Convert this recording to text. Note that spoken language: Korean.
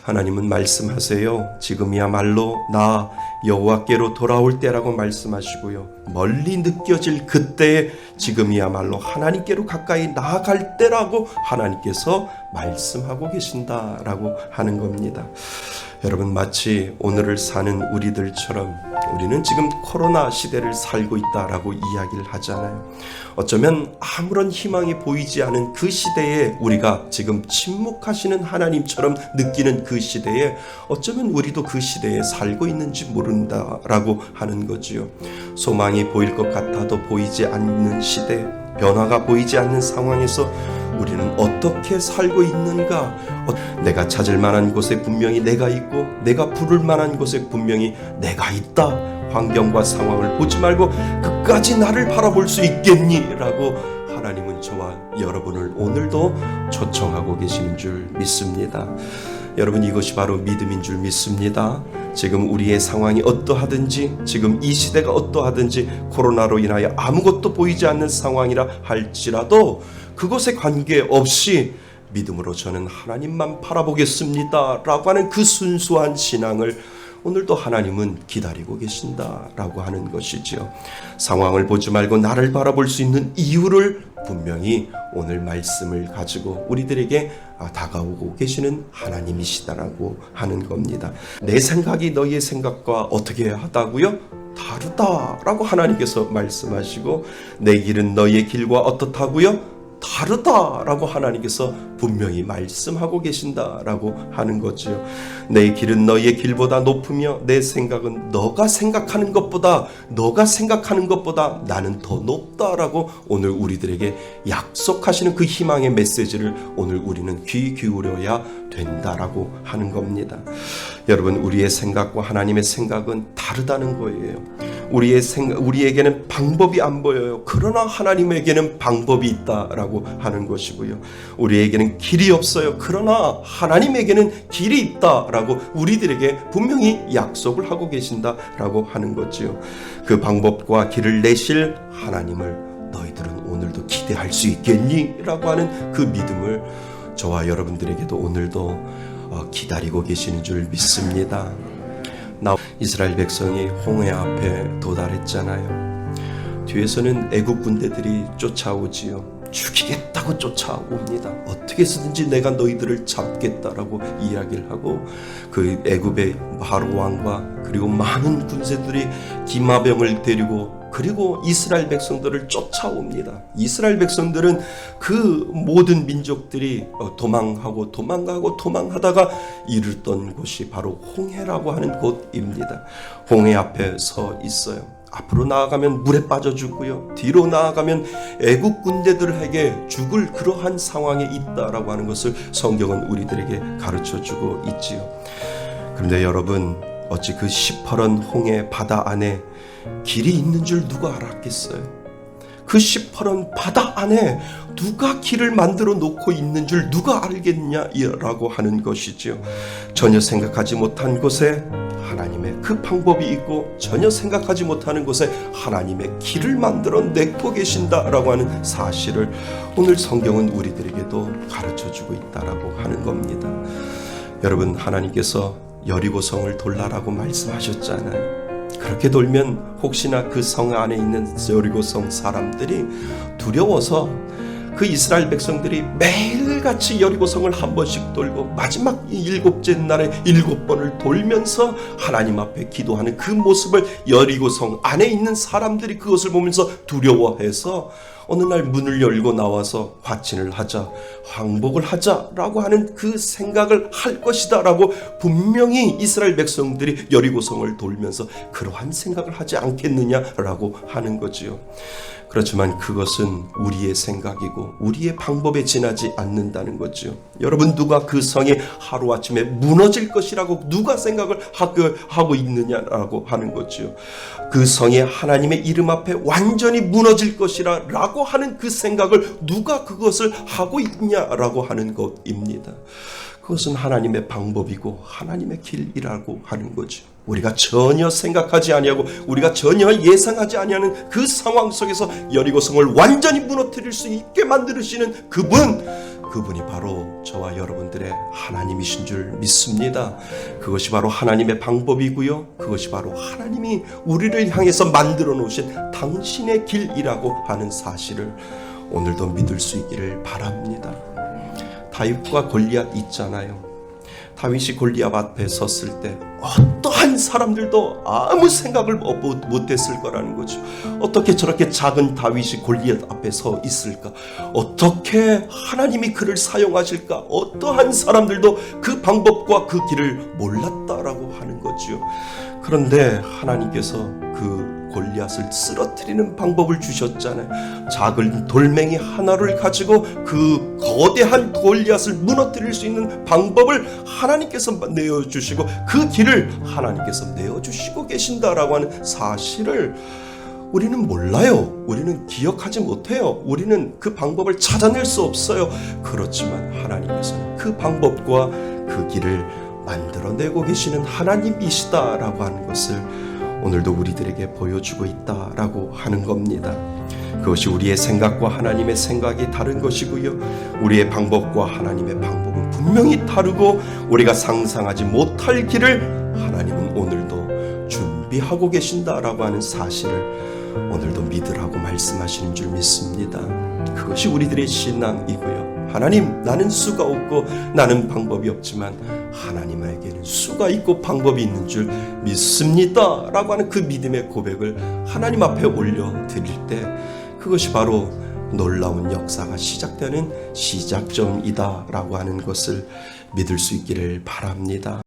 하나님은 말씀하세요. 지금이야말로 나 여호와께로 돌아올 때라고 말씀하시고요. 멀리 느껴질 그때에 지금이야말로 하나님께로 가까이 나아갈 때라고 하나님께서 말씀하고 계신다라고 하는 겁니다. 여러분, 마치 오늘을 사는 우리들처럼 우리는 지금 코로나 시대를 살고 있다라고 이야기를 하잖아요. 어쩌면 아무런 희망이 보이지 않은 그 시대에 우리가 지금 침묵하시는 하나님처럼 느끼는 그 시대에 어쩌면 우리도 그 시대에 살고 있는지 모른다라고 하는 거지요. 소망이 보일 것 같아도 보이지 않는 시대, 변화가 보이지 않는 상황에서 우리는 어떻게 살고 있는가? 내가 찾을 만한 곳에 분명히 내가 있고 내가 부를 만한 곳에 분명히 내가 있다. 환경과 상황을 보지 말고 끝까지 나를 바라볼 수 있겠니? 라고 하나님은 저와 여러분을 오늘도 초청하고 계시는 줄 믿습니다. 여러분, 이것이 바로 믿음인 줄 믿습니다. 지금 우리의 상황이 어떠하든지, 지금 이 시대가 어떠하든지, 코로나로 인하여 아무것도 보이지 않는 상황이라 할지라도 그것에 관계없이 믿음으로 저는 하나님만 바라보겠습니다 라고 하는 그 순수한 신앙을 오늘도 하나님은 기다리고 계신다라고 하는 것이지요. 상황을 보지 말고 나를 바라볼 수 있는 이유를 분명히 오늘 말씀을 가지고 우리들에게 다가오고 계시는 하나님이시다라고 하는 겁니다. 내 생각이 너희의 생각과 어떻게 하다고요? 다르다라고 하나님께서 말씀하시고, 내 길은 너희의 길과 어떻다고요? 다르다라고 하나님께서 분명히 말씀하고 계신다라고 하는 거죠. 내 길은 너희의 길보다 높으며 내 생각은 너가 생각하는 것보다 나는 더 높다라고 오늘 우리들에게 약속하시는 그 희망의 메시지를 오늘 우리는 귀 기울여야 된다라고 하는 겁니다. 여러분, 우리의 생각과 하나님의 생각은 다르다는 거예요. 우리에게는 방법이 안 보여요. 그러나 하나님에게는 방법이 있다라고 하는 것이고요. 우리에게는 길이 없어요. 그러나 하나님에게는 길이 있다라고 우리들에게 분명히 약속을 하고 계신다라고 하는 거지요. 그 방법과 길을 내실 하나님을 너희들은 오늘도 기대할 수 있겠니? 라고 하는 그 믿음을 저와 여러분들에게도 오늘도 기다리고 계시는 줄 믿습니다. 이스라엘 백성이 홍해 앞에 도달했잖아요. 뒤에서는 애국 군대들이 쫓아오지요. 죽이겠다고 쫓아옵니다. 어떻게 해서든지 내가 너희들을 잡겠다라고 이야기를 하고, 그 애굽의 바로 왕과 그리고 많은 군세들이 기마병을 데리고 그리고 이스라엘 백성들을 쫓아옵니다. 이스라엘 백성들은 그 모든 민족들이 도망하다가 이르던 곳이 바로 홍해라고 하는 곳입니다. 홍해 앞에 서 있어요. 앞으로 나아가면 물에 빠져 죽고요. 뒤로 나아가면 애국 군대들에게 죽을 그러한 상황에 있다라고 하는 것을 성경은 우리들에게 가르쳐주고 있지요. 그런데 여러분, 어찌 그 시퍼런 홍해 바다 안에 길이 있는 줄 누가 알았겠어요? 그 시퍼런 바다 안에 누가 길을 만들어 놓고 있는 줄 누가 알겠냐라고 하는 것이지요. 전혀 생각하지 못한 곳에 하나님의 그 방법이 있고, 전혀 생각하지 못하는 곳에 하나님의 길을 만들어 내고 계신다라고 하는 사실을 오늘 성경은 우리들에게도 가르쳐주고 있다라고 하는 겁니다. 여러분, 하나님께서 여리고성을 돌라라고 말씀하셨잖아요. 그렇게 돌면 혹시나 그 성 안에 있는 여리고성 사람들이 두려워서 그 이스라엘 백성들이 매일같이 여리고성을 한 번씩 돌고 마지막 7째 날에 7번을 돌면서 하나님 앞에 기도하는 그 모습을 여리고성 안에 있는 사람들이 그것을 보면서 두려워해서 어느 날 문을 열고 나와서 화친을 하자, 항복을 하자라고 하는 그 생각을 할 것이다 라고 분명히 이스라엘 백성들이 여리고성을 돌면서 그러한 생각을 하지 않겠느냐라고 하는 거지요. 그렇지만 그것은 우리의 생각이고 우리의 방법에 지나지 않는다는 거죠. 여러분, 누가 그 성이 하루아침에 무너질 것이라고 누가 생각을 하고 있느냐라고 하는 거죠. 그 성이 하나님의 이름 앞에 완전히 무너질 것이라고 하는 그 생각을 누가 그것을 하고 있냐라고 하는 것입니다. 그것은 하나님의 방법이고 하나님의 길이라고 하는 거죠. 우리가 전혀 생각하지 아니하고 우리가 전혀 예상하지 아니하는 그 상황 속에서 여리고성을 완전히 무너뜨릴 수 있게 만드시는 그분, 그분이 바로 저와 여러분들의 하나님이신 줄 믿습니다. 그것이 바로 하나님의 방법이고요. 그것이 바로 하나님이 우리를 향해서 만들어 놓으신 당신의 길이라고 하는 사실을 오늘도 믿을 수 있기를 바랍니다. 다윗과 골리앗 있잖아요. 다윗이 골리앗 앞에 섰을 때 어떠한 사람들도 아무 생각을 못했을 거라는 거죠. 어떻게 저렇게 작은 다윗이 골리앗 앞에 서 있을까? 어떻게 하나님이 그를 사용하실까? 어떠한 사람들도 그 방법과 그 길을 몰랐다라고 하는 거죠. 그런데 하나님께서 그 골리앗을 쓰러뜨리는 방법을 주셨잖아요. 작은 돌멩이 하나를 가지고 그 거대한 골리앗을 무너뜨릴 수 있는 방법을 하나님께서 내어주시고 그 길을 하나님께서 내어주시고 계신다라고 하는 사실을 우리는 몰라요. 우리는 기억하지 못해요. 우리는 그 방법을 찾아낼 수 없어요. 그렇지만 하나님께서는 그 방법과 그 길을 만들어내고 계시는 하나님이시다라고 하는 것을 오늘도 우리들에게 보여주고 있다라고 하는 겁니다. 그것이 우리의 생각과 하나님의 생각이 다른 것이고요. 우리의 방법과 하나님의 방법은 분명히 다르고 우리가 상상하지 못할 길을 하나님은 오늘도 준비하고 계신다라고 하는 사실을 오늘도 믿으라고 말씀하시는 줄 믿습니다. 그것이 우리들의 신앙이고요. 하나님, 나는 수가 없고 나는 방법이 없지만 하나님에게는 수가 있고 방법이 있는 줄 믿습니다 라고 하는 그 믿음의 고백을 하나님 앞에 올려드릴 때 그것이 바로 놀라운 역사가 시작되는 시작점이다 라고 하는 것을 믿을 수 있기를 바랍니다.